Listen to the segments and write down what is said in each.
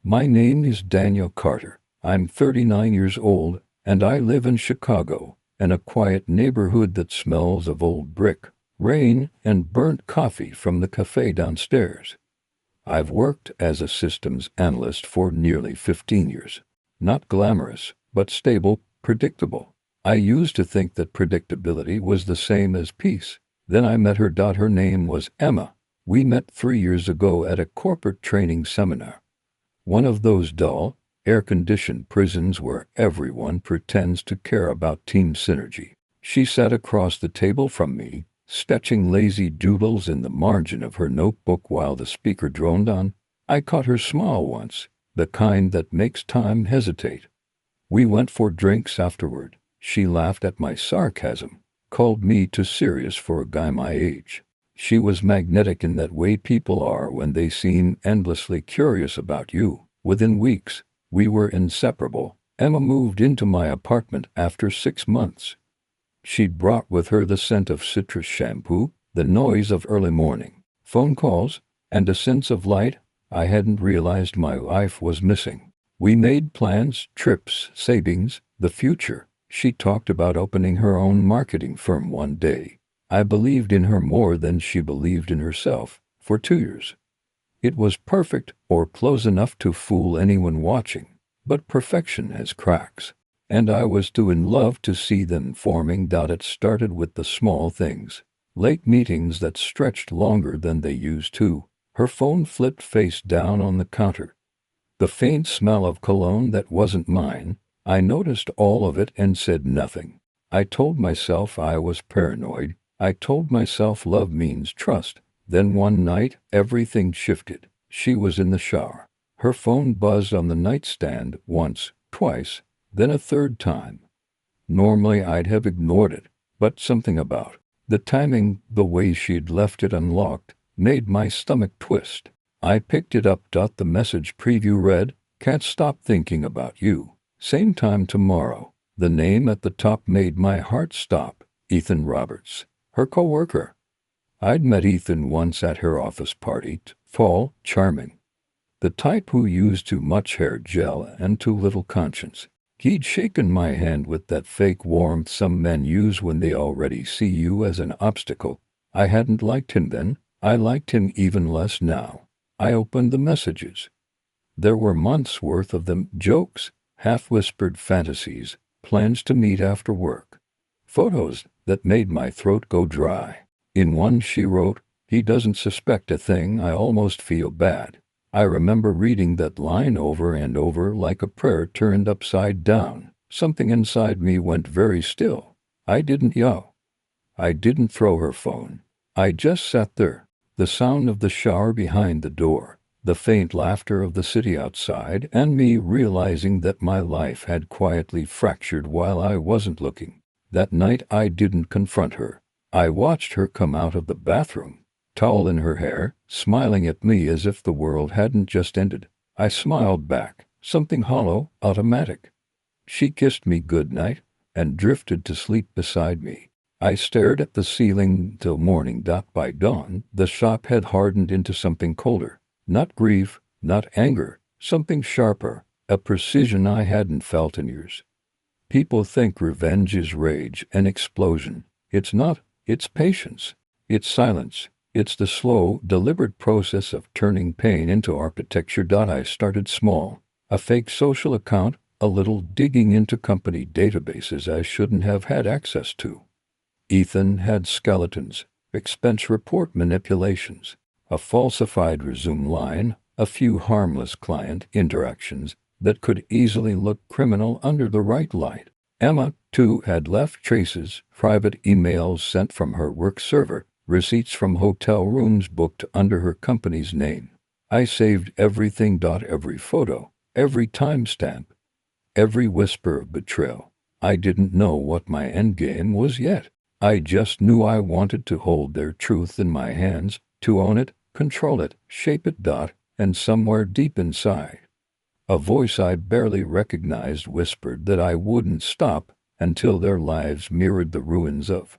My name is Daniel Carter. I'm 39 years old, and I live in Chicago, in a quiet neighborhood that smells of old brick, rain, and burnt coffee from the cafe downstairs. I've worked as a systems analyst for nearly 15 years. Not glamorous, but stable, predictable. I used to think that predictability was the same as peace. Then I met her. Her name was Emma. We met 3 years ago at a corporate training seminar. One of those dull, air-conditioned prisons where everyone pretends to care about team synergy. She sat across the table from me, sketching lazy doodles in the margin of her notebook while the speaker droned on. I caught her smile once, the kind that makes time hesitate. We went for drinks afterward. She laughed at my sarcasm, called me too serious for a guy my age. She was magnetic in that way people are when they seem endlessly curious about you. Within weeks, we were inseparable. Emma moved into my apartment after 6 months. She'd brought with her the scent of citrus shampoo, the noise of early morning phone calls, and a sense of light I hadn't realized my life was missing. We made plans, trips, savings, the future. She talked about opening her own marketing firm one day. I believed in her more than she believed in herself. For 2 years. It was perfect, or close enough to fool anyone watching. But perfection has cracks. And I was too in love to see them forming. It started with the small things. Late meetings that stretched longer than they used to. Her phone flipped face down on the counter. The faint smell of cologne that wasn't mine. I noticed all of it and said nothing. I told myself I was paranoid. I told myself love means trust. Then one night, everything shifted. She was in the shower. Her phone buzzed on the nightstand once, twice, then a third time. Normally I'd have ignored it, but something about the timing, the way she'd left it unlocked, made my stomach twist. I picked it up. The message preview read, "Can't stop thinking about you. Same time tomorrow." The name at the top made my heart stop. Ethan Roberts. Her coworker. I'd met Ethan once at her office party. Tall, charming. The type who used too much hair gel and too little conscience. He'd shaken my hand with that fake warmth some men use when they already see you as an obstacle. I hadn't liked him then. I liked him even less now. I opened the messages. There were months' worth of them. Jokes, half-whispered fantasies, plans to meet after work. Photos that made my throat go dry. In one she wrote, "He doesn't suspect a thing." I almost feel bad. I remember reading that line over and over like a prayer turned upside down. Something inside me went very still. I didn't yell. I didn't throw her phone. I just sat there. The sound of the shower behind the door, the faint laughter of the city outside, and me realizing that my life had quietly fractured while I wasn't looking. That night I didn't confront her. I watched her come out of the bathroom, towel in her hair, smiling at me as if the world hadn't just ended. I smiled back, something hollow, automatic. She kissed me goodnight and drifted to sleep beside me. I stared at the ceiling till morning. By dawn, the shop had hardened into something colder. Not grief, not anger, something sharper, a precision I hadn't felt in years. People think revenge is rage and explosion. It's not. It's patience. It's silence. It's the slow, deliberate process of turning pain into architecture. I started small. A fake social account, a little digging into company databases I shouldn't have had access to. Ethan had skeletons, expense report manipulations, a falsified resume line, a few harmless client interactions that could easily look criminal under the right light. Emma, too, had left traces, private emails sent from her work server, receipts from hotel rooms booked under her company's name. I saved everything. Every photo, every timestamp, every whisper of betrayal. I didn't know what my endgame was yet. I just knew I wanted to hold their truth in my hands, to own it, control it, shape it. And somewhere deep inside, a voice I barely recognized whispered that I wouldn't stop until their lives mirrored the ruins of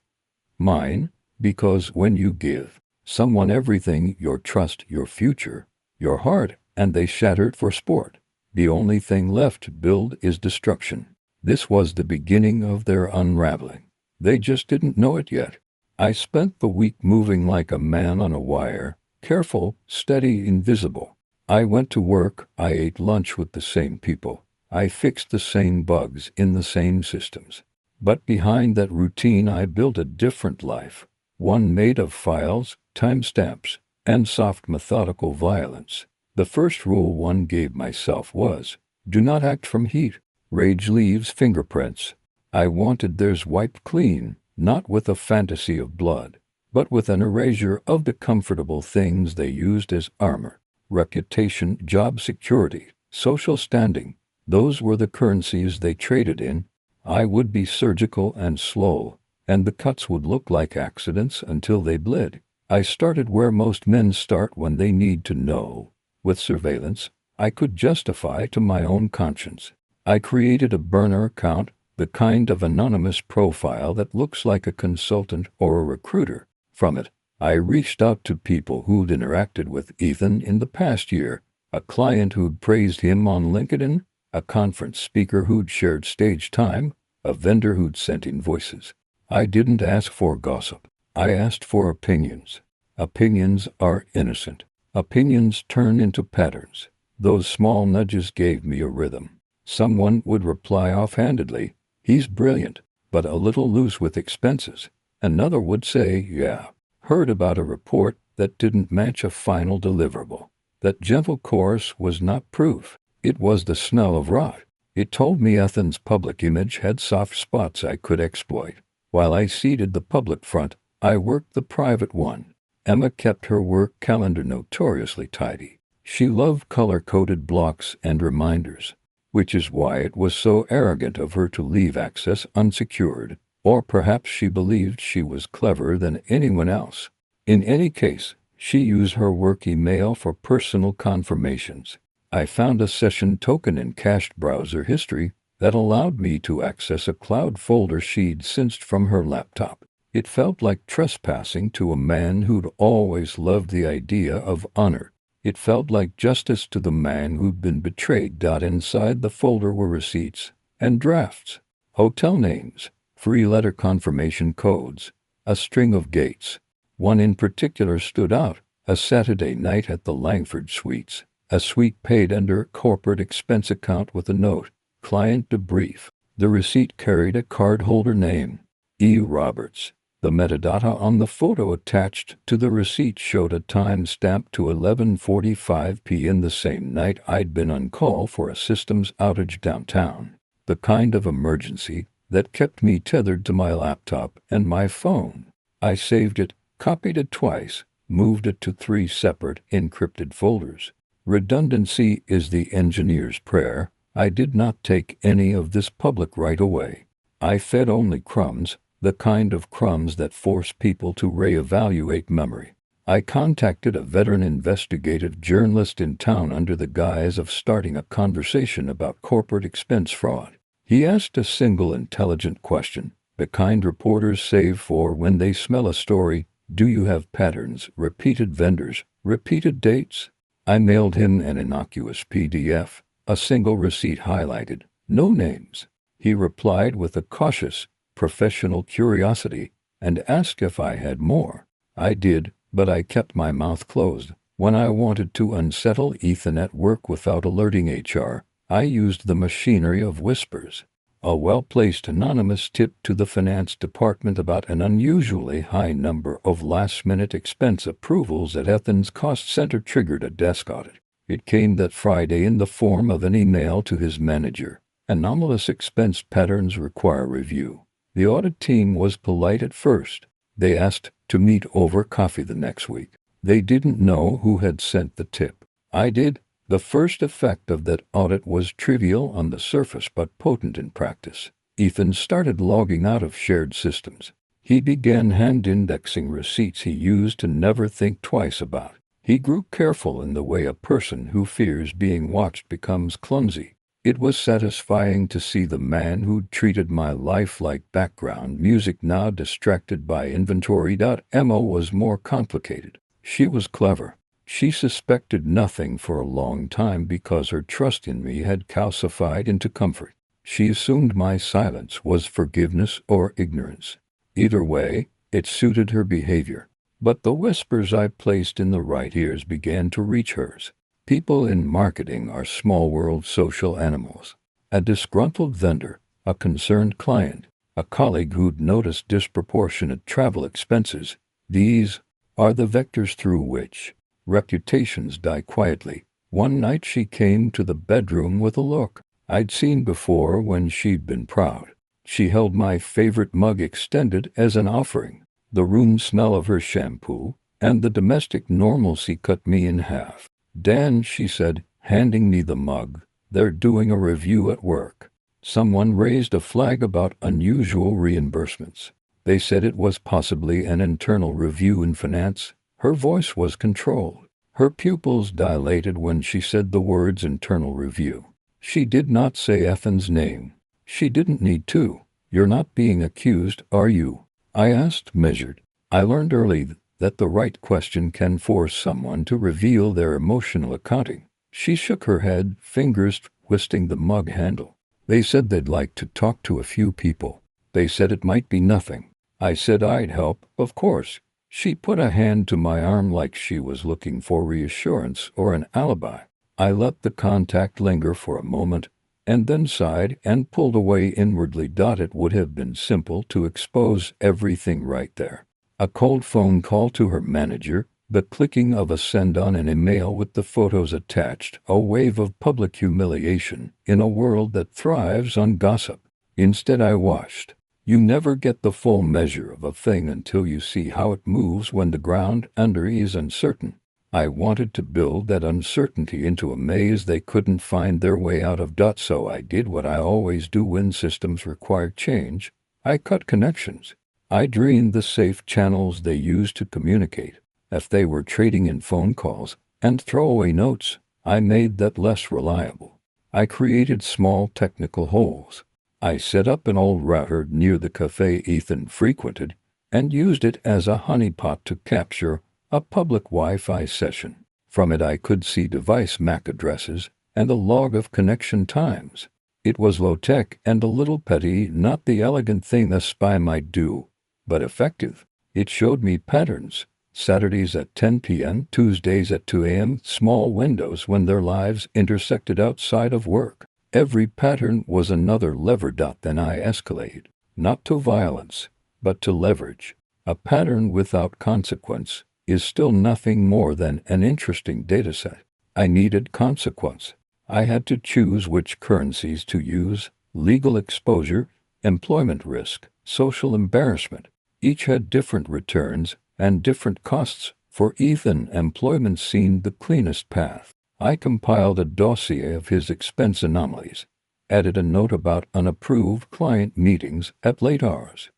mine, because when you give someone everything, your trust, your future, your heart, and they shattered for sport. The only thing left to build is destruction. This was the beginning of their unraveling. They just didn't know it yet. I spent the week moving like a man on a wire, careful, steady, invisible. I went to work, I ate lunch with the same people. I fixed the same bugs in the same systems. But behind that routine I built a different life, one made of files, timestamps, and soft methodical violence. The first rule one gave myself was, do not act from heat. Rage leaves fingerprints. I wanted theirs wiped clean, not with a fantasy of blood, but with an erasure of the comfortable things they used as armor. Reputation, job security, social standing, those were the currencies they traded in. I would be surgical and slow, and the cuts would look like accidents until they bled. I started where most men start when they need to know. With surveillance, I could justify to my own conscience. I created a burner account, the kind of anonymous profile that looks like a consultant or a recruiter. From it, I reached out to people who'd interacted with Ethan in the past year, a client who'd praised him on LinkedIn, a conference speaker who'd shared stage time, a vendor who'd sent invoices. I didn't ask for gossip. I asked for opinions. Opinions are innocent. Opinions turn into patterns. Those small nudges gave me a rhythm. Someone would reply offhandedly, he's brilliant, but a little loose with expenses. Another would say, yeah, heard about a report that didn't match a final deliverable. That gentle chorus was not proof. It was the smell of rot. It told me Ethan's public image had soft spots I could exploit. While I seeded the public front, I worked the private one. Emma kept her work calendar notoriously tidy. She loved color-coded blocks and reminders, which is why it was so arrogant of her to leave access unsecured, or perhaps she believed she was cleverer than anyone else. In any case, she used her work email for personal confirmations. I found a session token in cached browser history that allowed me to access a cloud folder she'd synced from her laptop. It felt like trespassing to a man who'd always loved the idea of honor. It felt like justice to the man who'd been betrayed. Inside the folder were receipts and drafts, hotel names, free letter confirmation codes, a string of gates. One in particular stood out, a Saturday night at the Langford Suites, a suite paid under a corporate expense account with a note, client debrief. The receipt carried a cardholder name, E. Roberts. The metadata on the photo attached to the receipt showed a timestamp to 11:45 p.m. the same night I'd been on call for a systems outage downtown, the kind of emergency that kept me tethered to my laptop and my phone. I saved it, copied it twice, moved it to 3 separate encrypted folders. Redundancy is the engineer's prayer. I did not take any of this public right away. I fed only crumbs, the kind of crumbs that force people to reevaluate memory. I contacted a veteran investigative journalist in town under the guise of starting a conversation about corporate expense fraud. He asked a single intelligent question, the kind reporters save for when they smell a story. Do you have patterns, repeated vendors, repeated dates? I mailed him an innocuous PDF, a single receipt highlighted, no names. He replied with a cautious, professional curiosity and asked if I had more. I did, but I kept my mouth closed. When I wanted to unsettle Ethan at work without alerting HR, I used the machinery of whispers. A well-placed anonymous tip to the finance department about an unusually high number of last-minute expense approvals at Ethan's cost center triggered a desk audit. It came that Friday in the form of an email to his manager. Anomalous expense patterns require review. The audit team was polite at first. They asked to meet over coffee the next week. They didn't know who had sent the tip. I did. The first effect of that audit was trivial on the surface but potent in practice. Ethan started logging out of shared systems. He began hand-indexing receipts he used to never think twice about. He grew careful in the way a person who fears being watched becomes clumsy. It was satisfying to see the man who'd treated my life like background music now distracted by inventory. Emma was more complicated. She was clever. She suspected nothing for a long time because her trust in me had calcified into comfort. She assumed my silence was forgiveness or ignorance. Either way, it suited her behavior. But the whispers I placed in the right ears began to reach hers. People in marketing are small world social animals. A disgruntled vendor, a concerned client, a colleague who'd noticed disproportionate travel expenses. These are the vectors through which reputations die quietly. One night she came to the bedroom with a look I'd seen before when she'd been proud. She held my favorite mug extended as an offering. The room smell of her shampoo and the domestic normalcy cut me in half. "Dan," she said, handing me the mug, "they're doing a review at work. Someone raised a flag about unusual reimbursements. They said it was possibly an internal review in finance." Her voice was controlled. Her pupils dilated when she said the words internal review. She did not say Ethan's name. She didn't need to. "You're not being accused, are you?" I asked, measured. I learned early that the right question can force someone to reveal their emotional accounting. She shook her head, fingers twisting the mug handle. "They said they'd like to talk to a few people. They said it might be nothing." I said I'd help, of course. She put a hand to my arm like she was looking for reassurance or an alibi. I let the contact linger for a moment, and then sighed and pulled away inwardly. It would have been simple to expose everything right there. A cold phone call to her manager, the clicking of a send on an email with the photos attached, a wave of public humiliation in a world that thrives on gossip. Instead I watched. You never get the full measure of a thing until you see how it moves when the ground under is uncertain. I wanted to build that uncertainty into a maze they couldn't find their way out of. So I did what I always do when systems require change. I cut connections. I drained the safe channels they used to communicate. If they were trading in phone calls and throwaway notes, I made that less reliable. I created small technical holes. I set up an old router near the cafe Ethan frequented and used it as a honeypot to capture a public Wi-Fi session. From it I could see device MAC addresses and a log of connection times. It was low-tech and a little petty, not the elegant thing a spy might do, but effective. It showed me patterns. Saturdays at 10 p.m., Tuesdays at 2 a.m., small windows when their lives intersected outside of work. Every pattern was another lever. Then I escalated, not to violence, but to leverage. A pattern without consequence is still nothing more than an interesting dataset. I needed consequence. I had to choose which currencies to use: legal exposure, employment risk, social embarrassment. Each had different returns and different costs. For Ethan, employment seemed the cleanest path. I compiled a dossier of his expense anomalies, added a note about unapproved client meetings at late hours,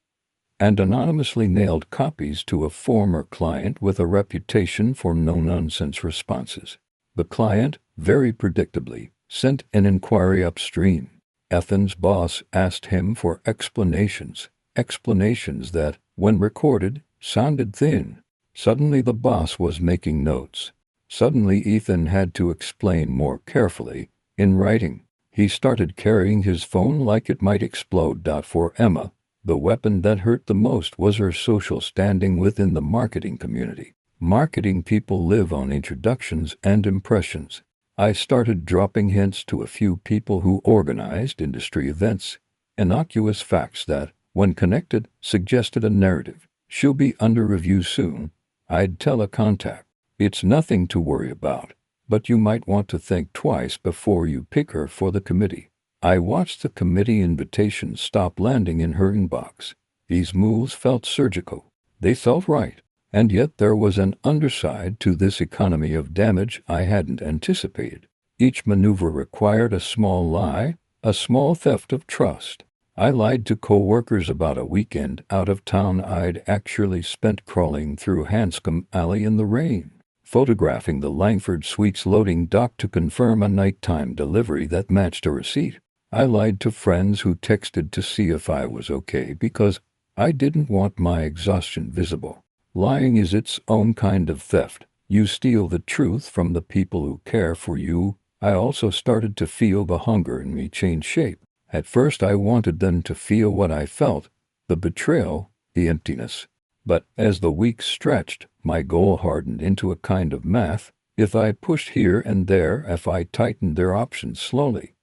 and anonymously nailed copies to a former client with a reputation for no-nonsense responses. The client, very predictably, sent an inquiry upstream. Ethan's boss asked him for explanations that, when recorded, sounded thin. Suddenly the boss was making notes. Suddenly Ethan had to explain more carefully, in writing. He started carrying his phone like it might explode. For Emma, the weapon that hurt the most was her social standing within the marketing community. Marketing people live on introductions and impressions. I started dropping hints to a few people who organized industry events, innocuous facts that, when connected, suggested a narrative. "She'll be under review soon," I'd tell a contact. "It's nothing to worry about, but you might want to think twice before you pick her for the committee." I watched the committee invitations stop landing in her inbox. These moves felt surgical. They felt right. And yet there was an underside to this economy of damage I hadn't anticipated. Each maneuver required a small lie, a small theft of trust. I lied to co-workers about a weekend out of town I'd actually spent crawling through Hanscom Alley in the rain, photographing the Langford Suites loading dock to confirm a nighttime delivery that matched a receipt. I lied to friends who texted to see if I was okay because I didn't want my exhaustion visible. Lying is its own kind of theft. You steal the truth from the people who care for you. I also started to feel the hunger in me change shape. At first I wanted them to feel what I felt, the betrayal, the emptiness. But as the weeks stretched, my goal hardened into a kind of math. If I pushed here and there, if I tightened their options slowly,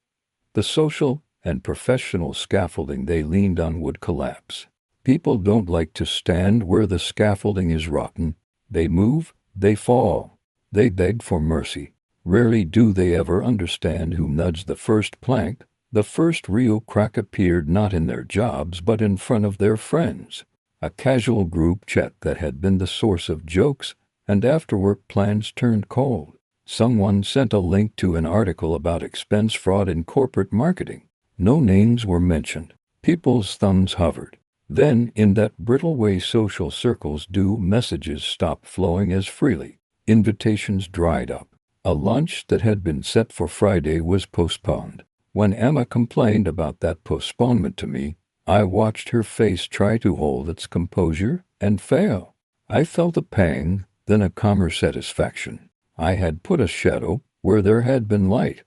the social and professional scaffolding they leaned on would collapse. People don't like to stand where the scaffolding is rotten. They move, they fall, they beg for mercy. Rarely do they ever understand who nudged the first plank. The first real crack appeared not in their jobs but in front of their friends. A casual group chat that had been the source of jokes and after-work plans turned cold. Someone sent a link to an article about expense fraud in corporate marketing. No names were mentioned. People's thumbs hovered. Then, in that brittle way social circles do, messages stopped flowing as freely. Invitations dried up. A lunch that had been set for Friday was postponed. When Emma complained about that postponement to me, I watched her face try to hold its composure and fail. I felt a pang, then a calmer satisfaction. I had put a shadow where there had been light.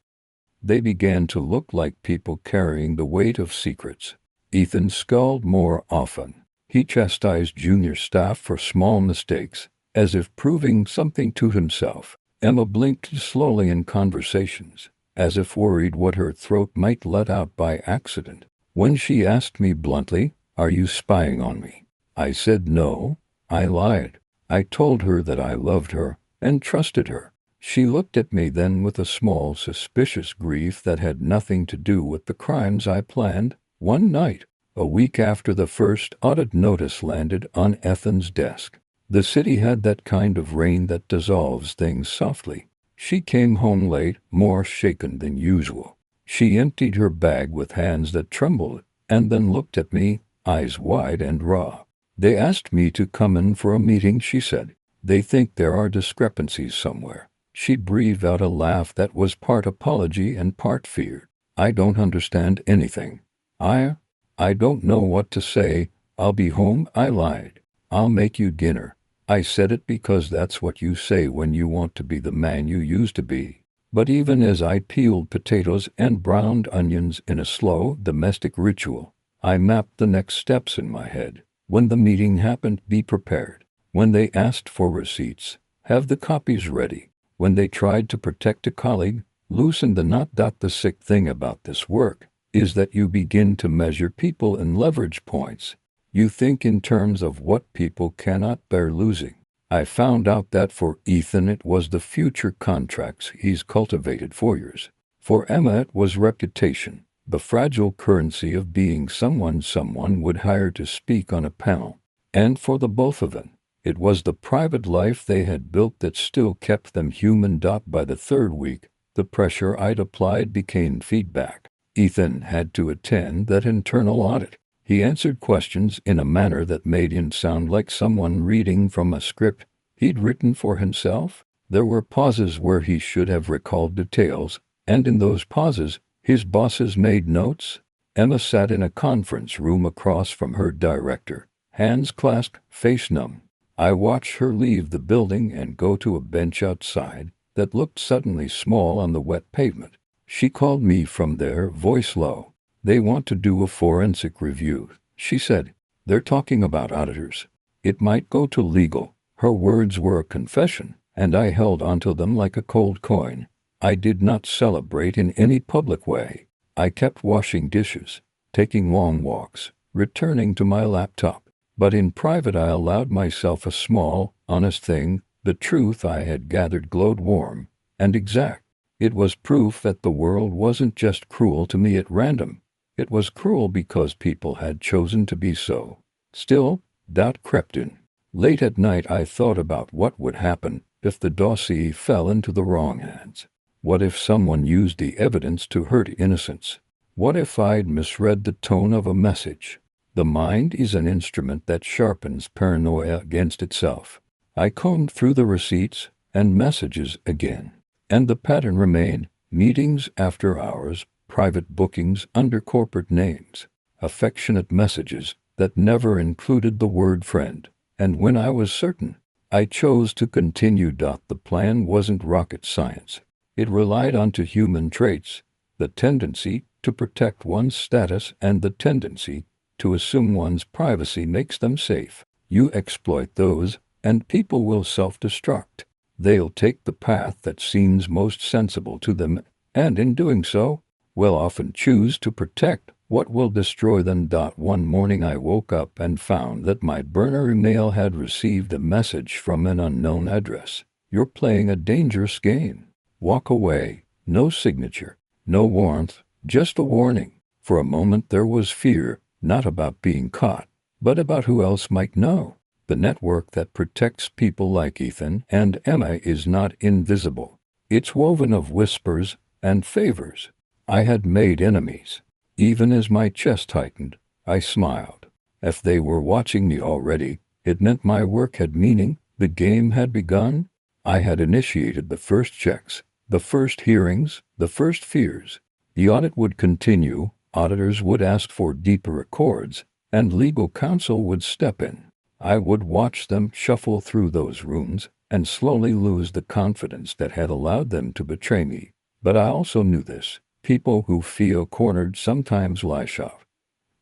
They began to look like people carrying the weight of secrets. Ethan sculled more often. He chastised junior staff for small mistakes, as if proving something to himself. Emma blinked slowly in conversations, as if worried what her throat might let out by accident. When she asked me bluntly, "Are you spying on me?" I said no. I lied. I told her that I loved her and trusted her. She looked at me then with a small suspicious grief that had nothing to do with the crimes I planned. One night, a week after the first audit notice landed on Ethan's desk, the city had that kind of rain that dissolves things softly. She came home late, more shaken than usual. She emptied her bag with hands that trembled, and then looked at me, eyes wide and raw. "They asked me to come in for a meeting," she said. "They think there are discrepancies somewhere." She breathed out a laugh that was part apology and part fear. "I don't understand anything. I don't know what to say. I'll be home," I lied. "I'll make you dinner." I said it because that's what you say when you want to be the man you used to be. But even as I peeled potatoes and browned onions in a slow, domestic ritual, I mapped the next steps in my head. When the meeting happened, be prepared. When they asked for receipts, have the copies ready. When they tried to protect a colleague, loosen the knot. The sick thing about this work is that you begin to measure people in leverage points. You think in terms of what people cannot bear losing. I found out that for Ethan it was the future contracts he's cultivated for years. For Emma it was reputation, the fragile currency of being someone would hire to speak on a panel. And for the both of them, it was the private life they had built that still kept them human. By the third week, the pressure I'd applied became feedback. Ethan had to attend that internal audit. He answered questions in a manner that made him sound like someone reading from a script he'd written for himself. There were pauses where he should have recalled details, and in those pauses, his bosses made notes. Emma sat in a conference room across from her director, hands clasped, face numb. I watched her leave the building and go to a bench outside that looked suddenly small on the wet pavement. She called me from there, voice low. "They want to do a forensic review," she said. "They're talking about auditors. It might go to legal." Her words were a confession, and I held onto them like a cold coin. I did not celebrate in any public way. I kept washing dishes, taking long walks, returning to my laptop. But in private I allowed myself a small, honest thing. The truth I had gathered glowed warm and exact. It was proof that the world wasn't just cruel to me at random. It was cruel because people had chosen to be so. Still, doubt crept in. Late at night I thought about what would happen if the dossier fell into the wrong hands. What if someone used the evidence to hurt innocents? What if I'd misread the tone of a message? The mind is an instrument that sharpens paranoia against itself. I combed through the receipts and messages again, and the pattern remained: meetings after hours, private bookings under corporate names, affectionate messages that never included the word friend. And when I was certain I chose to continue. The plan wasn't rocket science. It relied on two human traits, the tendency to protect one's status and the tendency to assume one's privacy makes them safe. You exploit those, and people will self-destruct. They'll take the path that seems most sensible to them, and in doing so, will often choose to protect what will destroy them. One morning I woke up and found that my burner email had received a message from an unknown address. You're playing a dangerous game. Walk away. No signature, no warmth, just a warning. For a moment there was fear, not about being caught, but about who else might know. The network that protects people like Ethan and Emma is not invisible. It's woven of whispers and favors. I had made enemies. Even as my chest tightened, I smiled. If they were watching me already, it meant my work had meaning. The game had begun. I had initiated the first checks, the first hearings, the first fears. The audit would continue, auditors would ask for deeper records, and legal counsel would step in. I would watch them shuffle through those rooms and slowly lose the confidence that had allowed them to betray me. But I also knew this. People who feel cornered sometimes lash out.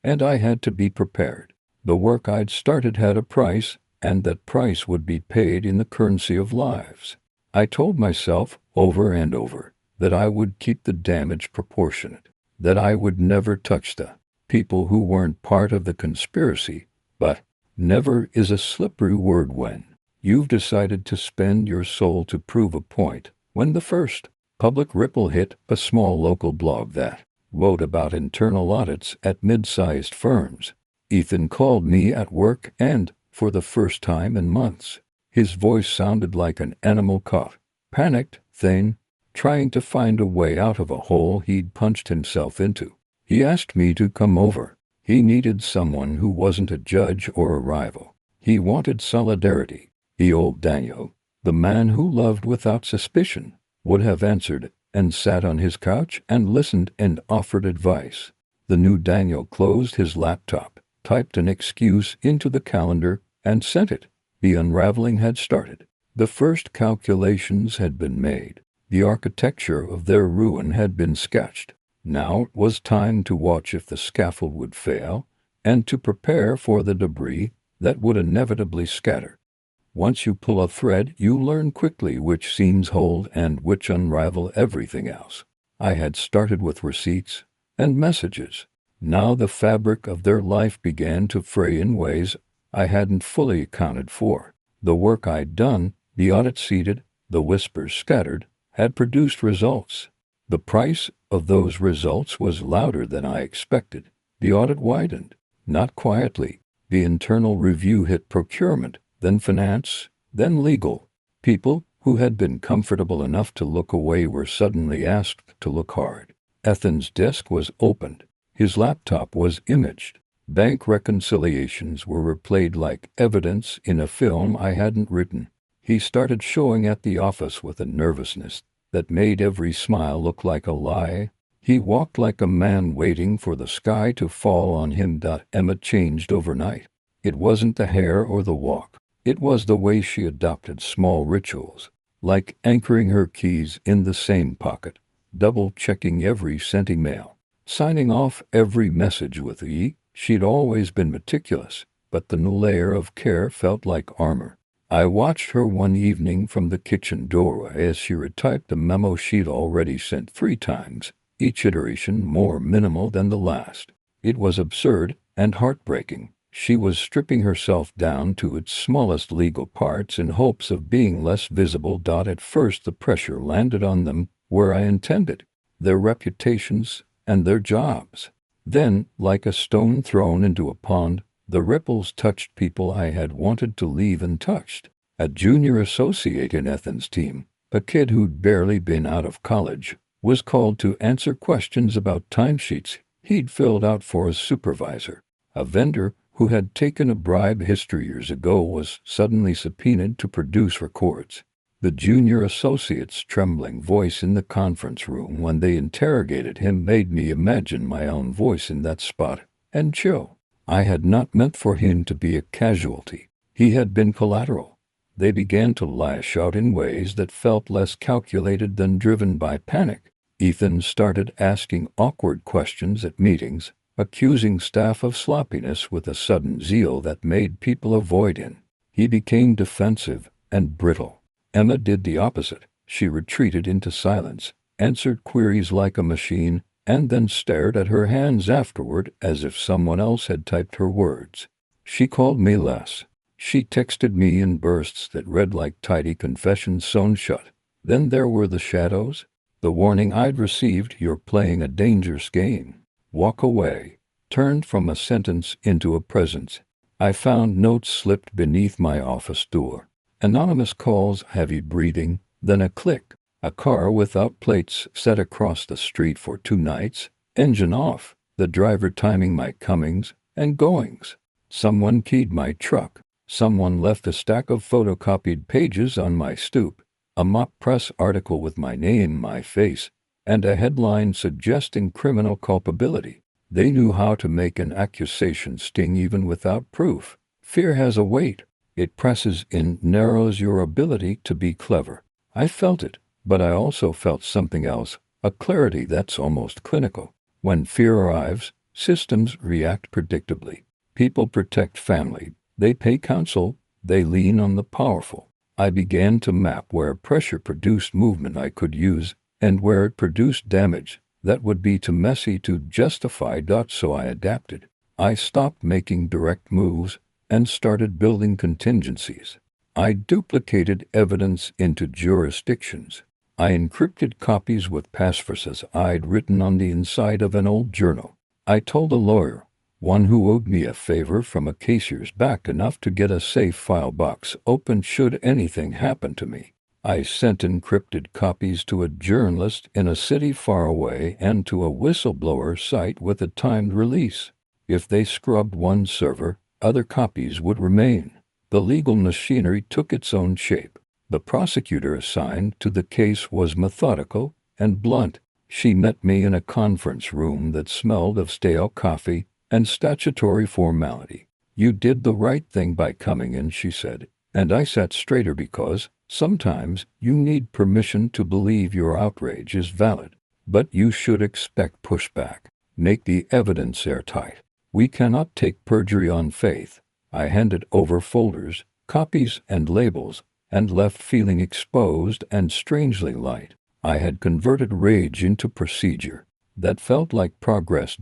And I had to be prepared. The work I'd started had a price, and that price would be paid in the currency of lives. I told myself over and over that I would keep the damage proportionate, that I would never touch the people who weren't part of the conspiracy. But never is a slippery word when you've decided to spend your soul to prove a point. When the first public ripple hit, a small local blog that wrote about internal audits at mid-sized firms, Ethan called me at work and, for the first time in months, his voice sounded like an animal caught, panicked thing, trying to find a way out of a hole he'd punched himself into. He asked me to come over. He needed someone who wasn't a judge or a rival. He wanted solidarity. The old Daniel, the man who loved without suspicion, would have answered and sat on his couch and listened and offered advice. The new Daniel closed his laptop, typed an excuse into the calendar, and sent it. The unraveling had started. The first calculations had been made. The architecture of their ruin had been sketched. Now it was time to watch if the scaffold would fail, and to prepare for the debris that would inevitably scatter. Once you pull a thread, you learn quickly which seams hold and which unravel everything else. I had started with receipts and messages. Now the fabric of their life began to fray in ways I hadn't fully accounted for. The work I'd done, the audit seeded, the whispers scattered, had produced results. The price of those results was louder than I expected. The audit widened, not quietly. The internal review hit procurement, then finance, then legal. People who had been comfortable enough to look away were suddenly asked to look hard. Ethan's desk was opened. His laptop was imaged. Bank reconciliations were replayed like evidence in a film I hadn't written. He started showing at the office with a nervousness that made every smile look like a lie. He walked like a man waiting for the sky to fall on him. Emma changed overnight. It wasn't the hair or the walk. It was the way she adopted small rituals, like anchoring her keys in the same pocket, double-checking every sent email, signing off every message with E. She'd always been meticulous, but the new layer of care felt like armor. I watched her one evening from the kitchen doorway as she retyped a memo she'd already sent 3 times, each iteration more minimal than the last. It was absurd and heartbreaking. She was stripping herself down to its smallest legal parts in hopes of being less visible. At first the pressure landed on them where I intended, their reputations and their jobs. Then, like a stone thrown into a pond, the ripples touched people I had wanted to leave untouched. A junior associate in Ethan's team, a kid who'd barely been out of college, was called to answer questions about timesheets he'd filled out for a supervisor. A vendor who had taken a bribe history years ago was suddenly subpoenaed to produce records. The junior associate's trembling voice in the conference room when they interrogated him made me imagine my own voice in that spot, and chill. I had not meant for him to be a casualty. He had been collateral. They began to lash out in ways that felt less calculated than driven by panic. Ethan started asking awkward questions at meetings, accusing staff of sloppiness with a sudden zeal that made people avoid him. He became defensive and brittle. Emma did the opposite. She retreated into silence, answered queries like a machine, and then stared at her hands afterward as if someone else had typed her words. She called me less. She texted me in bursts that read like tidy confessions sewn shut. Then there were the shadows. The warning I'd received, "You're playing a dangerous game. Walk away," turned from a sentence into a presence. I found notes slipped beneath my office door. Anonymous calls, heavy breathing, then a click. A car without plates set across the street for 2 nights, engine off, the driver timing my comings and goings. Someone keyed my truck. Someone left a stack of photocopied pages on my stoop. A mock press article with my name, my face, and a headline suggesting criminal culpability. They knew how to make an accusation sting even without proof. Fear has a weight. It presses in, narrows your ability to be clever. I felt it, but I also felt something else, a clarity that's almost clinical. When fear arrives, systems react predictably. People protect family. They pay counsel. They lean on the powerful. I began to map where pressure produced movement I could use, and where it produced damage that would be too messy to justify. So I adapted. I stopped making direct moves and started building contingencies. I duplicated evidence into jurisdictions. I encrypted copies with passphrases I'd written on the inside of an old journal. I told a lawyer, one who owed me a favor from a case years back, enough to get a safe file box open should anything happen to me. I sent encrypted copies to a journalist in a city far away and to a whistleblower site with a timed release. If they scrubbed one server, other copies would remain. The legal machinery took its own shape. The prosecutor assigned to the case was methodical and blunt. She met me in a conference room that smelled of stale coffee and statutory formality. "You did the right thing by coming in," she said, and I sat straighter because sometimes you need permission to believe your outrage is valid. But you should expect pushback. Make the evidence airtight. We cannot take perjury on faith. I handed over folders, copies, and labels, and left feeling exposed and strangely light. I had converted rage into procedure. That felt like progress.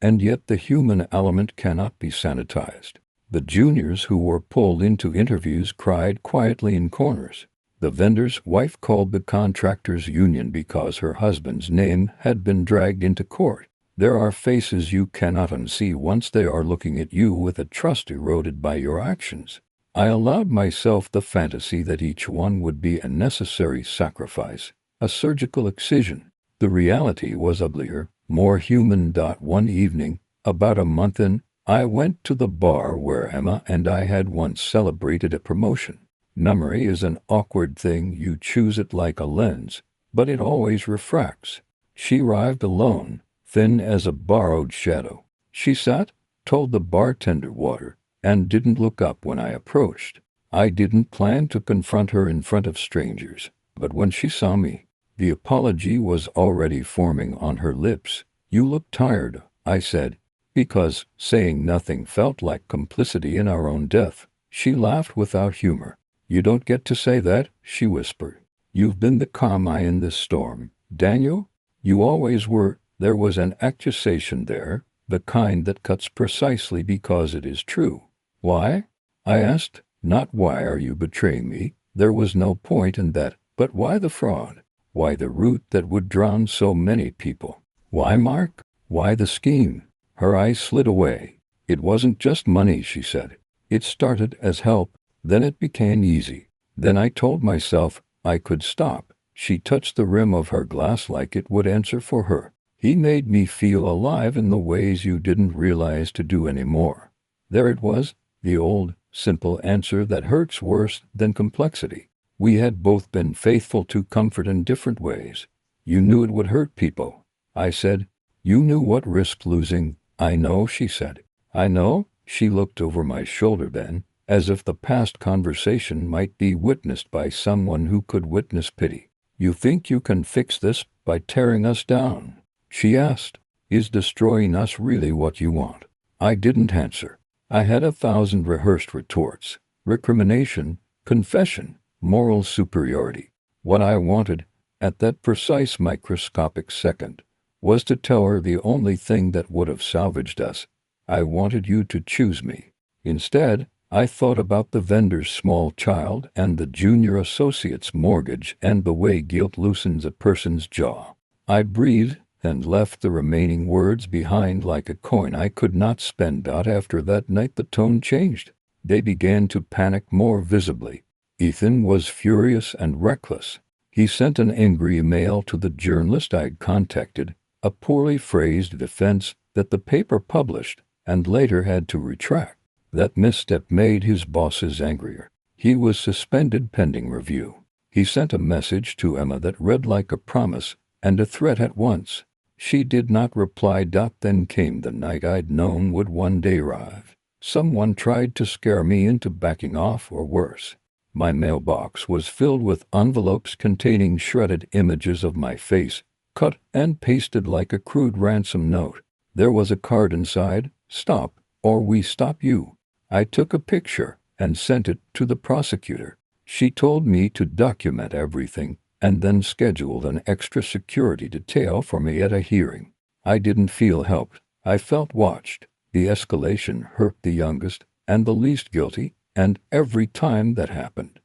And yet the human element cannot be sanitized. The juniors who were pulled into interviews cried quietly in corners. The vendor's wife called the contractors' union because her husband's name had been dragged into court. There are faces you cannot unsee once they are looking at you with a trust eroded by your actions. I allowed myself the fantasy that each one would be a necessary sacrifice, a surgical excision. The reality was uglier, more human. One evening, about a month in, I went to the bar where Emma and I had once celebrated a promotion. Memory is an awkward thing. You choose it like a lens, but it always refracts. She arrived alone, thin as a borrowed shadow. She sat, told the bartender water, and didn't look up when I approached. I didn't plan to confront her in front of strangers, but when she saw me, the apology was already forming on her lips. "You look tired," I said, because saying nothing felt like complicity in our own death. She laughed without humor. "You don't get to say that," she whispered. "You've been the calm eye in this storm, Daniel. You always were." There was an accusation there, the kind that cuts precisely because it is true. "Why?" I asked. "Not why are you betraying me? There was no point in that, but why the fraud? Why the route that would drown so many people? Why Mark? Why the scheme?" Her eyes slid away. "It wasn't just money," she said. "It started as help, then it became easy. Then I told myself I could stop." She touched the rim of her glass like it would answer for her. "He made me feel alive in the ways you didn't realize to do anymore." There it was, the old, simple answer that hurts worse than complexity. We had both been faithful to comfort in different ways. "You knew it would hurt people," I said. "You knew what risked losing." "I know," she said. "I know." She looked over my shoulder then, as if the past conversation might be witnessed by someone who could witness pity. "You think you can fix this by tearing us down?" she asked. "Is destroying us really what you want?" I didn't answer. I had 1,000 rehearsed retorts, recrimination, confession, moral superiority. What I wanted, at that precise microscopic second, was to tell her the only thing that would have salvaged us. "I wanted you to choose me." Instead, I thought about the vendor's small child and the junior associate's mortgage and the way guilt loosens a person's jaw. I breathed and left the remaining words behind like a coin I could not spend. After that night the tone changed. They began to panic more visibly. Ethan was furious and reckless. He sent an angry email to the journalist I'd contacted, a poorly phrased defense that the paper published and later had to retract. That misstep made his bosses angrier. He was suspended pending review. He sent a message to Emma that read like a promise and a threat at once. She did not reply. Then came the night I'd known would one day arrive. Someone tried to scare me into backing off, or worse. My mailbox was filled with envelopes containing shredded images of my face, cut and pasted like a crude ransom note. There was a card inside: "Stop, or we stop you." I took a picture and sent it to the prosecutor. She told me to document everything and then scheduled an extra security detail for me at a hearing. I didn't feel helped. I felt watched. The escalation hurt the youngest and the least guilty, and every time that happened,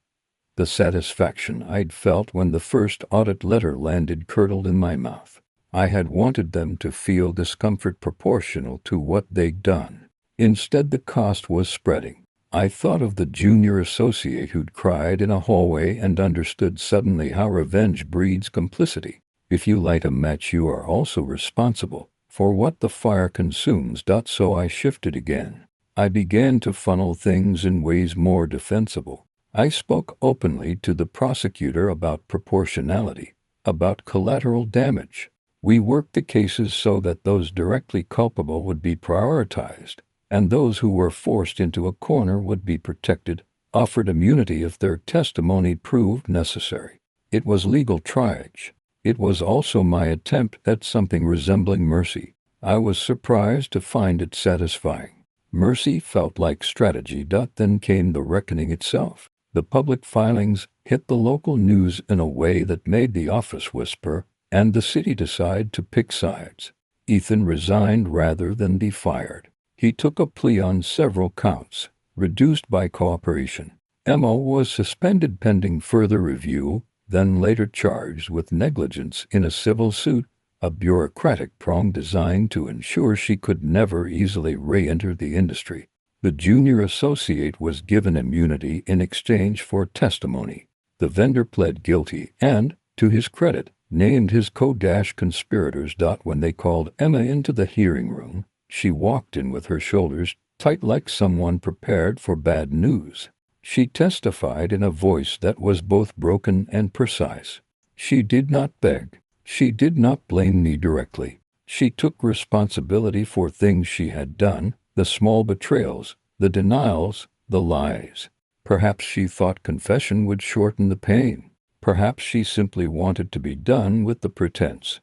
the satisfaction I'd felt when the first audit letter landed curdled in my mouth. I had wanted them to feel discomfort proportional to what they'd done. Instead, the cost was spreading. I thought of the junior associate who'd cried in a hallway and understood suddenly how revenge breeds complicity. If you light a match, you are also responsible for what the fire consumes. So I shifted again. I began to funnel things in ways more defensible. I spoke openly to the prosecutor about proportionality, about collateral damage. We worked the cases so that those directly culpable would be prioritized, and those who were forced into a corner would be protected, offered immunity if their testimony proved necessary. It was legal triage. It was also my attempt at something resembling mercy. I was surprised to find it satisfying. Mercy felt like strategy. Then came the reckoning itself. The public filings hit the local news in a way that made the office whisper and the city decide to pick sides. Ethan resigned rather than be fired. He took a plea on several counts, reduced by cooperation. Emma was suspended pending further review, then later charged with negligence in a civil suit, a bureaucratic prong designed to ensure she could never easily re-enter the industry. The junior associate was given immunity in exchange for testimony. The vendor pled guilty and, to his credit, named his co-conspirators. When they called Emma into the hearing room, she walked in with her shoulders tight like someone prepared for bad news. She testified in a voice that was both broken and precise. She did not beg. She did not blame me directly. She took responsibility for things she had done, the small betrayals, the denials, the lies. Perhaps she thought confession would shorten the pain. Perhaps she simply wanted to be done with the pretense.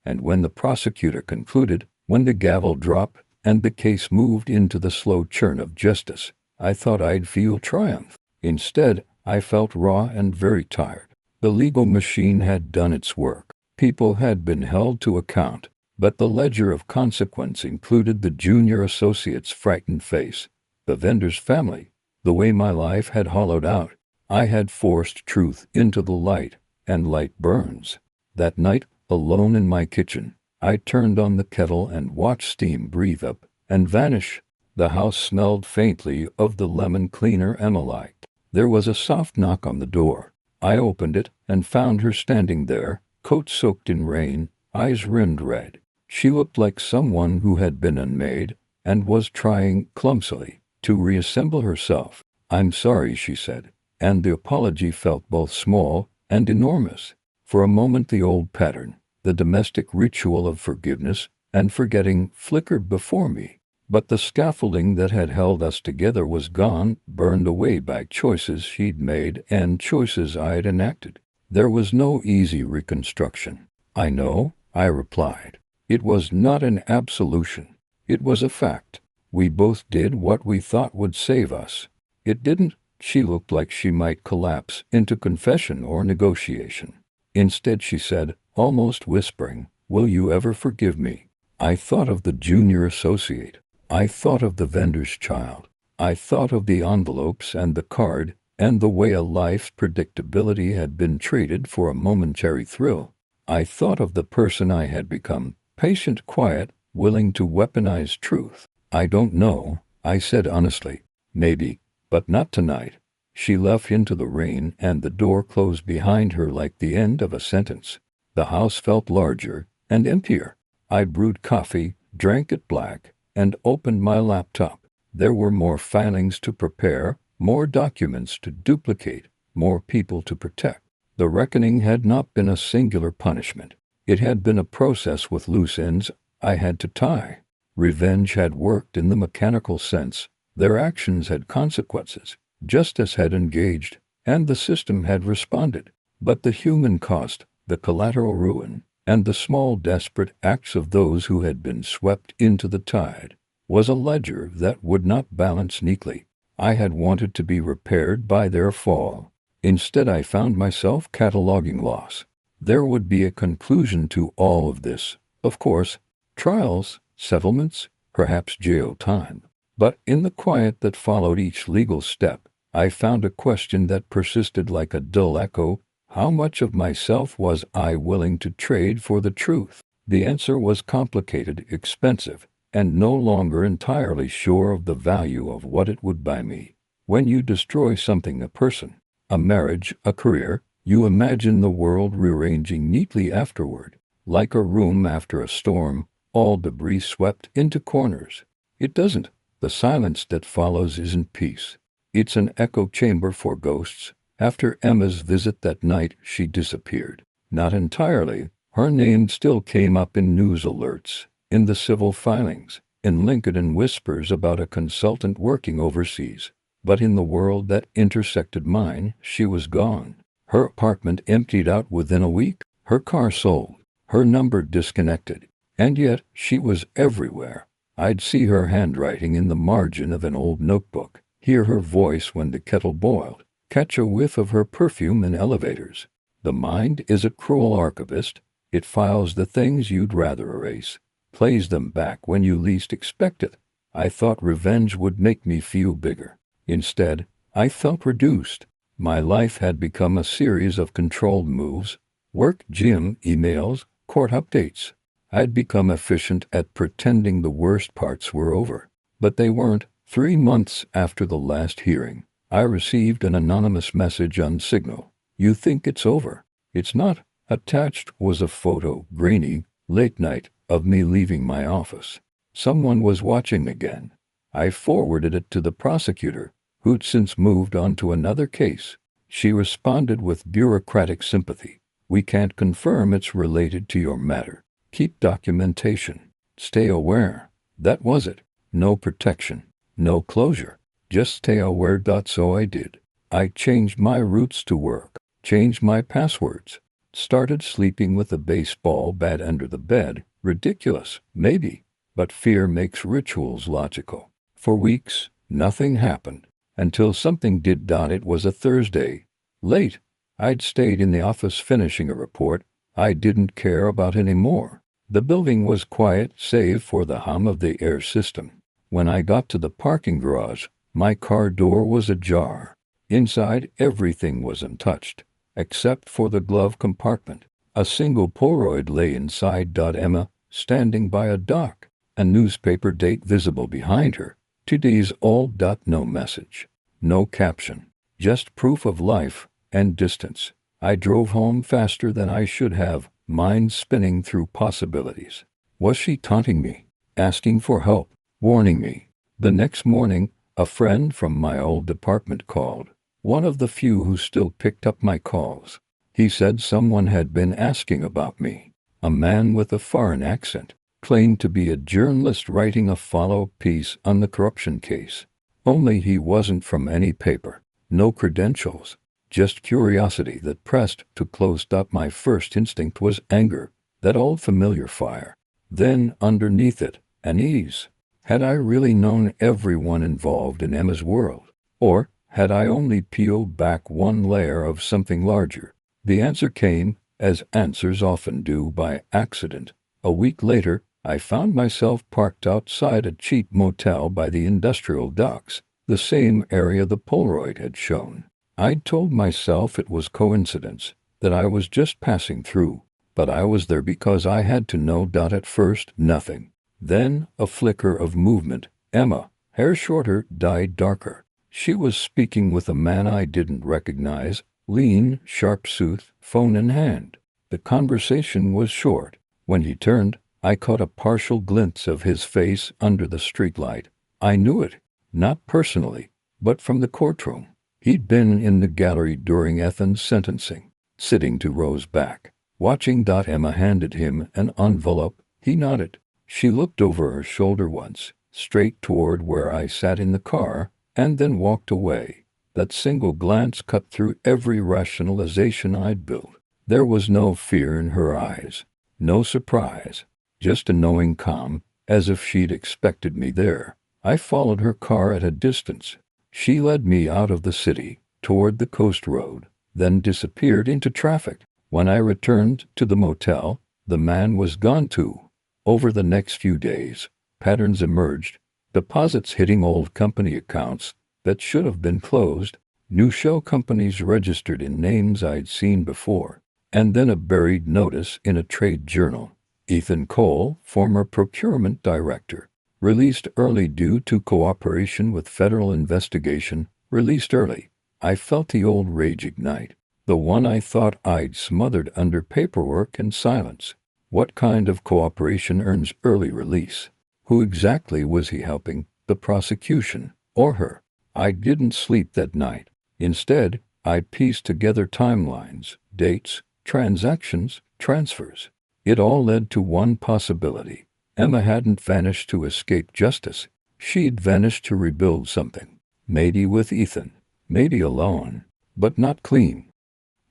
And when the prosecutor concluded, when the gavel dropped and the case moved into the slow churn of justice, I thought I'd feel triumph. Instead, I felt raw and very tired. The legal machine had done its work. People had been held to account, but the ledger of consequence included the junior associate's frightened face, the vendor's family, the way my life had hollowed out. I had forced truth into the light, and light burns. That night, alone in my kitchen, I turned on the kettle and watched steam breathe up and vanish. The house smelled faintly of the lemon cleaner Emma liked. There was a soft knock on the door. I opened it and found her standing there, coat soaked in rain, eyes rimmed red. She looked like someone who had been unmade and was trying, clumsily, to reassemble herself. "I'm sorry," she said, and the apology felt both small and enormous. For a moment the old pattern, the domestic ritual of forgiveness and forgetting, flickered before me. But the scaffolding that had held us together was gone, burned away by choices she'd made and choices I'd enacted. There was no easy reconstruction. I know, I replied. It was not an absolution. It was a fact. We both did what we thought would save us. It didn't. She looked like she might collapse into confession or negotiation. Instead, she said, almost whispering, "Will you ever forgive me?" I thought of the junior associate. I thought of the vendor's child. I thought of the envelopes and the card, and the way a life's predictability had been traded for a momentary thrill. I thought of the person I had become, patient, quiet, willing to weaponize truth. "I don't know," I said honestly. "Maybe, but not tonight." She left into the rain, and the door closed behind her like the end of a sentence. The house felt larger and emptier. I brewed coffee, drank it black, and opened my laptop. There were more filings to prepare, more documents to duplicate, more people to protect. The reckoning had not been a singular punishment. It had been a process with loose ends I had to tie. Revenge had worked in the mechanical sense. Their actions had consequences. Justice had engaged, and the system had responded. But the human cost, the collateral ruin, and the small desperate acts of those who had been swept into the tide, was a ledger that would not balance neatly. I had wanted to be repaired by their fall. Instead, I found myself cataloging loss. There would be a conclusion to all of this, of course. Trials, settlements, perhaps jail time. But in the quiet that followed each legal step, I found a question that persisted like a dull echo. How much of myself was I willing to trade for the truth? The answer was complicated, expensive, and no longer entirely sure of the value of what it would buy me. When you destroy something, a person, a marriage, a career, you imagine the world rearranging neatly afterward, like a room after a storm, all debris swept into corners. It doesn't. The silence that follows isn't peace. It's an echo chamber for ghosts. After Emma's visit that night, she disappeared. Not entirely. Her name still came up in news alerts, in the civil filings, in LinkedIn whispers about a consultant working overseas. But in the world that intersected mine, she was gone. Her apartment emptied out within a week, her car sold, her number disconnected. And yet she was everywhere. I'd see her handwriting in the margin of an old notebook, hear her voice when the kettle boiled, catch a whiff of her perfume in elevators. The mind is a cruel archivist. It files the things you'd rather erase, plays them back when you least expect it. I thought revenge would make me feel bigger. Instead, I felt reduced. My life had become a series of controlled moves: work, gym, emails, court updates. I'd become efficient at pretending the worst parts were over. But they weren't. 3 months after the last hearing, I received an anonymous message on Signal. "You think it's over?" "It's not." Attached was a photo, grainy, late night, of me leaving my office. Someone was watching again. I forwarded it to the prosecutor, who'd since moved on to another case. She responded with bureaucratic sympathy. "We can't confirm it's related to your matter. Keep documentation. Stay aware." That was it. No protection. No closure. Just stay aware. So I did. I changed my routes to work. Changed my passwords. Started sleeping with a baseball bat under the bed. Ridiculous, maybe. But fear makes rituals logical. For weeks, nothing happened. Until something did. It was a Thursday. Late. I'd stayed in the office finishing a report I didn't care about anymore. The building was quiet save for the hum of the air system. When I got to the parking garage, my car door was ajar. Inside, everything was untouched, except for the glove compartment. A single Polaroid lay inside. Emma, standing by a dock, a newspaper date visible behind her. 2 days old. No message. No caption. Just proof of life and distance. I drove home faster than I should have, mind spinning through possibilities. Was she taunting me? Asking for help? Warning me? The next morning, a friend from my old department called. One of the few who still picked up my calls. He said someone had been asking about me. A man with a foreign accent. claimed to be a journalist writing a follow-up piece on the corruption case. Only he wasn't from any paper. No credentials. Just curiosity that pressed to close. My first instinct was anger, that old familiar fire. Then, underneath it, unease. Had I really known everyone involved in Emma's world? Or had I only peeled back one layer of something larger? The answer came, as answers often do, by accident. A week later, I found myself parked outside a cheap motel by the industrial docks, the same area the Polaroid had shown. I'd told myself it was coincidence, that I was just passing through, but I was there because I had to know. At first, nothing. Then, a flicker of movement. Emma, hair shorter, dyed darker. She was speaking with a man I didn't recognize, lean, sharp suit, phone in hand. The conversation was short. When he turned, I caught a partial glimpse of his face under the streetlight. I knew it, not personally, but from the courtroom. He'd been in the gallery during Ethan's sentencing, sitting 2 rows back, watching. Emma handed him an envelope. He nodded. She looked over her shoulder once, straight toward where I sat in the car, and then walked away. That single glance cut through every rationalization I'd built. There was no fear in her eyes, no surprise, just a knowing calm, as if she'd expected me there. I followed her car at a distance. She led me out of the city, toward the coast road, then disappeared into traffic. When I returned to the motel, the man was gone too. Over the next few days, patterns emerged, deposits hitting old company accounts that should have been closed, new show companies registered in names I'd seen before, and then a buried notice in a trade journal. Ethan Cole, former procurement director, released early due to cooperation with federal investigation, released early. I felt the old rage ignite, the one I thought I'd smothered under paperwork and silence. What kind of cooperation earns early release? Who exactly was he helping, the prosecution, or her? I didn't sleep that night. Instead, I pieced together timelines, dates, transactions, transfers. It all led to one possibility. Emma hadn't vanished to escape justice. She'd vanished to rebuild something. Maybe with Ethan. Maybe alone. But not clean.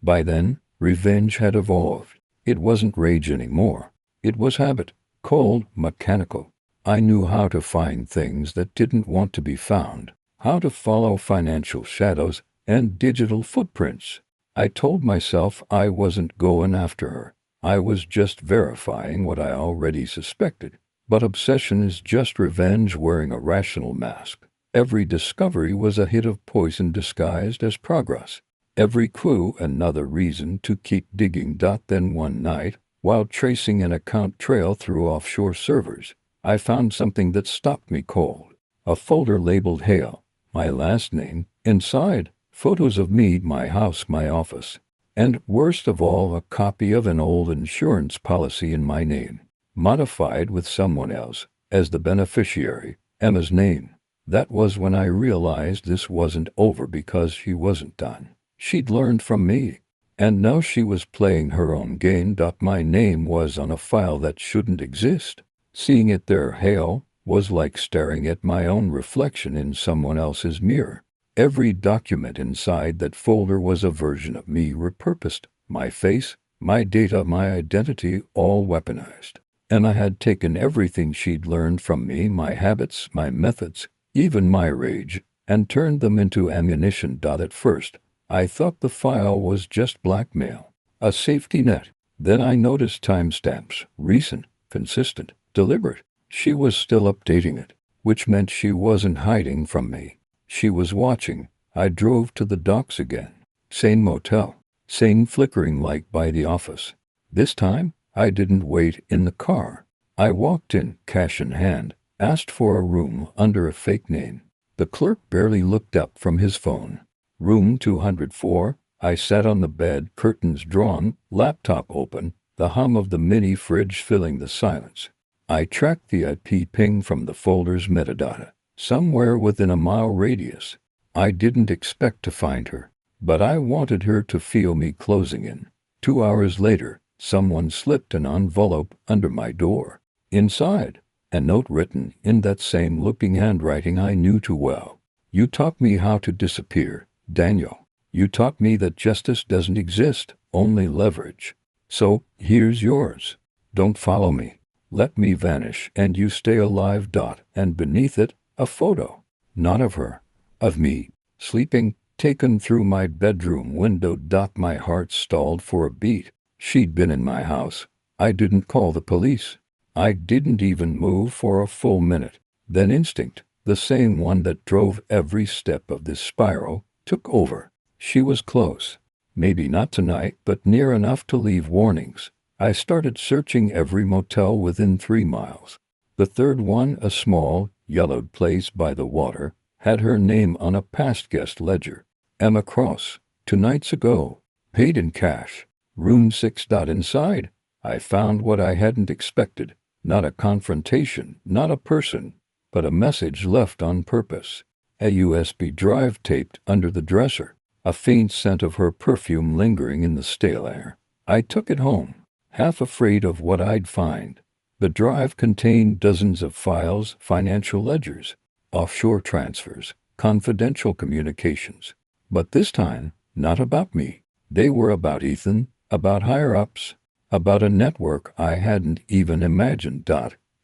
By then, revenge had evolved. It wasn't rage anymore. It was habit. Cold, mechanical. I knew how to find things that didn't want to be found. How to follow financial shadows and digital footprints. I told myself I wasn't going after her. I was just verifying what I already suspected. But obsession is just revenge wearing a rational mask. Every discovery was a hit of poison disguised as progress. Every clue another reason to keep digging. Then one night, while tracing an account trail through offshore servers, I found something that stopped me cold. A folder labeled Hale, my last name, inside, photos of me, my house, my office, and worst of all, a copy of an old insurance policy in my name, modified with someone else as the beneficiary, Emma's name. That was when I realized this wasn't over because she wasn't done. She'd learned from me, and now she was playing her own game. My name was on a file that shouldn't exist. Seeing it there, Hale, was like staring at my own reflection in someone else's mirror. Every document inside that folder was a version of me repurposed. My face, my data, my identity, all weaponized. Emma had taken everything she'd learned from me, my habits, my methods, even my rage, and turned them into ammunition. At first, I thought the file was just blackmail, a safety net. Then I noticed timestamps, recent, consistent, deliberate. She was still updating it, which meant she wasn't hiding from me. She was watching. I drove to the docks again. Same motel, same flickering light by the office. This time, I didn't wait in the car. I walked in, cash in hand, asked for a room under a fake name. The clerk barely looked up from his phone. Room 204. I sat on the bed, curtains drawn, laptop open, the hum of the mini fridge filling the silence. I tracked the IP ping from the folder's metadata, somewhere within a mile radius. I didn't expect to find her, but I wanted her to feel me closing in. 2 hours later, someone slipped an envelope under my door. Inside, a note written in that same looking handwriting I knew too well. You taught me how to disappear, Daniel. You taught me that justice doesn't exist, only leverage. So, here's yours. Don't follow me. Let me vanish and you stay alive. And beneath it, a photo. Not of her. Of me. Sleeping, taken through my bedroom window. My heart stalled for a beat. She'd been in my house. I didn't call the police. I didn't even move for a full minute. Then instinct, the same one that drove every step of this spiral, took over. She was close. Maybe not tonight, but near enough to leave warnings. I started searching every motel within 3 miles. The third one, a small, yellowed place by the water, had her name on a past guest ledger. Emma Cross, 2 nights ago. Paid in cash. Room 6. Inside, I found what I hadn't expected. Not a confrontation, not a person, but a message left on purpose. A USB drive taped under the dresser. A faint scent of her perfume lingering in the stale air. I took it home, half afraid of what I'd find. The drive contained dozens of files, financial ledgers, offshore transfers, confidential communications. But this time, not about me. They were about Ethan, about higher-ups, about a network I hadn't even imagined.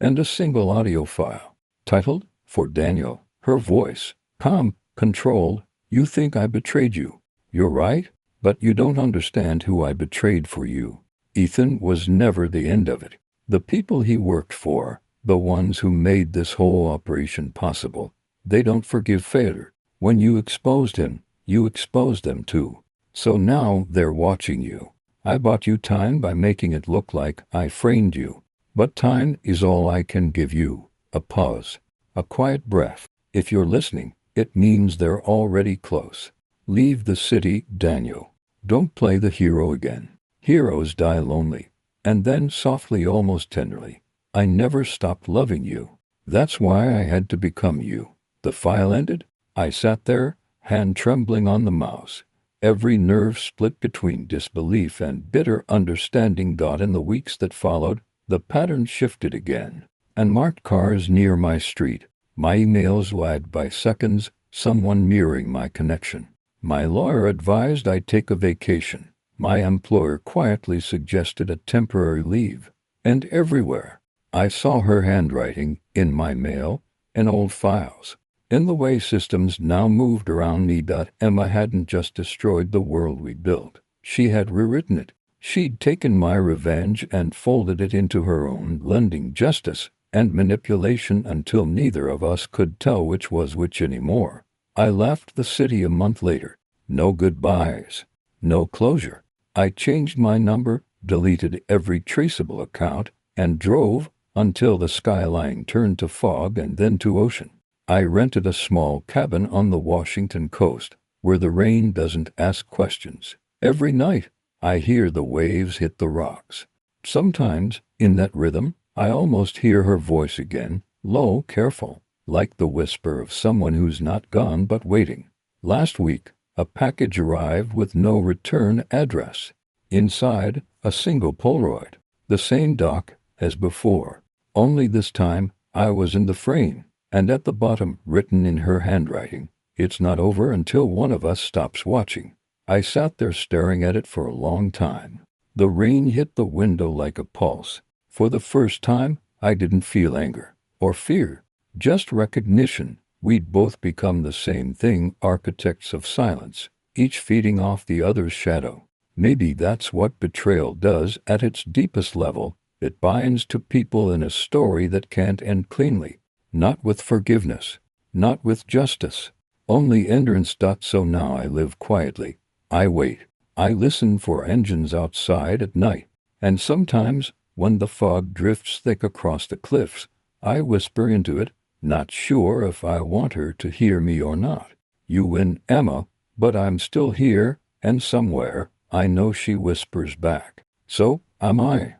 And a single audio file, titled, "For Daniel." Her voice, calm, controlled. "You think I betrayed you. You're right, but you don't understand who I betrayed for you. Ethan was never the end of it. The people he worked for, the ones who made this whole operation possible, they don't forgive failure. When you exposed him, you exposed them too. So now they're watching you. I bought you time by making it look like I framed you. But time is all I can give you." A pause. A quiet breath. "If you're listening, it means they're already close. Leave the city, Daniel. Don't play the hero again. Heroes die lonely." And then softly, almost tenderly, "I never stopped loving you. That's why I had to become you." The file ended. I sat there, hand trembling on the mouse. Every nerve split between disbelief and bitter understanding. In the weeks that followed, the pattern shifted again. Unmarked cars near my street. My emails lagged by seconds, someone mirroring my connection. My lawyer advised I take a vacation. My employer quietly suggested a temporary leave. And everywhere, I saw her handwriting, in my mail, in old files, in the way systems now moved around me. Emma hadn't just destroyed the world we built. She had rewritten it. She'd taken my revenge and folded it into her own, blending justice and manipulation until neither of us could tell which was which anymore. I left the city a month later. No goodbyes. No closure. I changed my number, deleted every traceable account, and drove until the skyline turned to fog and then to ocean. I rented a small cabin on the Washington coast, where the rain doesn't ask questions. Every night, I hear the waves hit the rocks. Sometimes, in that rhythm, I almost hear her voice again, low, careful, like the whisper of someone who's not gone but waiting. Last week, a package arrived with no return address. Inside, a single Polaroid. The same dock as before. Only this time, I was in the frame. And at the bottom, written in her handwriting, "It's not over until one of us stops watching." I sat there staring at it for a long time. The rain hit the window like a pulse. For the first time, I didn't feel anger or fear, just recognition. We'd both become the same thing, architects of silence, each feeding off the other's shadow. Maybe that's what betrayal does at its deepest level. It binds to people in a story that can't end cleanly. Not with forgiveness, not with justice, only endurance. So now I live quietly. I wait. I listen for engines outside at night. And sometimes, when the fog drifts thick across the cliffs, I whisper into it, not sure if I want her to hear me or not. "You win, Emma, but I'm still here, and somewhere, I know," she whispers back. "So am I."